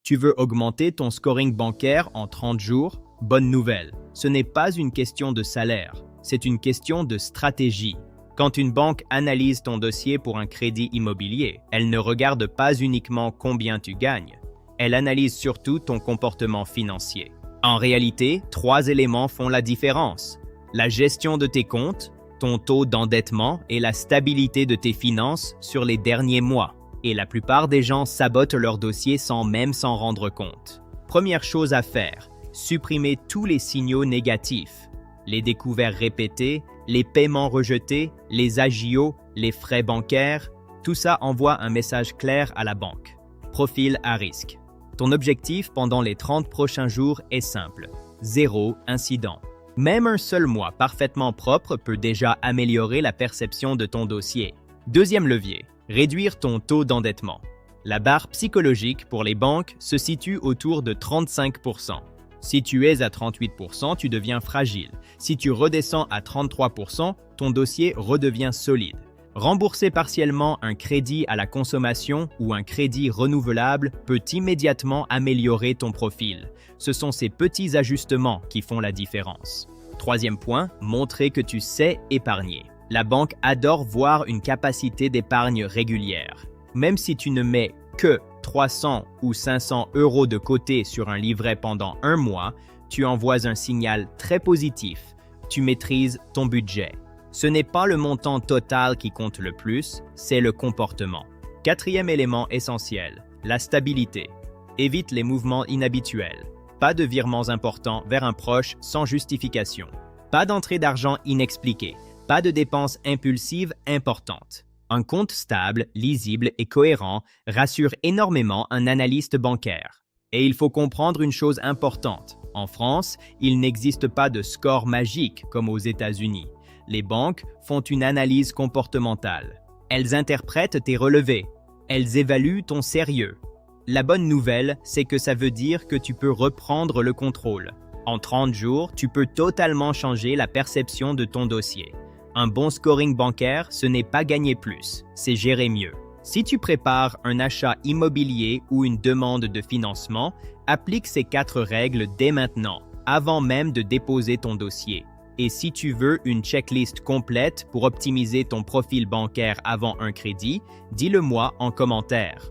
Tu veux augmenter ton scoring bancaire en 30 jours? Bonne nouvelle, ce n'est pas une question de salaire, c'est une question de stratégie. Quand une banque analyse ton dossier pour un crédit immobilier, elle ne regarde pas uniquement combien tu gagnes, elle analyse surtout ton comportement financier. En réalité, 3 éléments font la différence: la gestion de tes comptes, ton taux d'endettement et la stabilité de tes finances sur les derniers mois. Et la plupart des gens sabotent leur dossier sans même s'en rendre compte. Première chose à faire, supprimer tous les signaux négatifs. Les découvertes répétées, les paiements rejetés, les agios, les frais bancaires, tout ça envoie un message clair à la banque. Profil à risque. Ton objectif pendant les 30 prochains jours est simple: 0 incident. Même un seul mois parfaitement propre peut déjà améliorer la perception de ton dossier. Deuxième levier, réduire ton taux d'endettement. La barre psychologique pour les banques se situe autour de 35%. Si tu es à 38%, tu deviens fragile. Si tu redescends à 33%, ton dossier redevient solide. Rembourser partiellement un crédit à la consommation ou un crédit renouvelable peut immédiatement améliorer ton profil. Ce sont ces petits ajustements qui font la différence. Troisième point, montrer que tu sais épargner. La banque adore voir une capacité d'épargne régulière. Même si tu ne mets que 300 ou 500 € de côté sur un livret pendant un mois, tu envoies un signal très positif. Tu maîtrises ton budget. Ce n'est pas le montant total qui compte le plus, c'est le comportement. Quatrième élément essentiel, la stabilité. Évite les mouvements inhabituels. Pas de virements importants vers un proche sans justification. Pas d'entrée d'argent inexpliquée. Pas de dépenses impulsives importantes. Un compte stable, lisible et cohérent rassure énormément un analyste bancaire. Et il faut comprendre une chose importante. En France, il n'existe pas de score magique comme aux États-Unis. Les banques font une analyse comportementale. Elles interprètent tes relevés. Elles évaluent ton sérieux. La bonne nouvelle, c'est que ça veut dire que tu peux reprendre le contrôle. En 30 jours, tu peux totalement changer la perception de ton dossier. Un bon scoring bancaire, ce n'est pas gagner plus, c'est gérer mieux. Si tu prépares un achat immobilier ou une demande de financement, applique ces 4 règles dès maintenant, avant même de déposer ton dossier. Et si tu veux une checklist complète pour optimiser ton profil bancaire avant un crédit, dis-le moi en commentaire.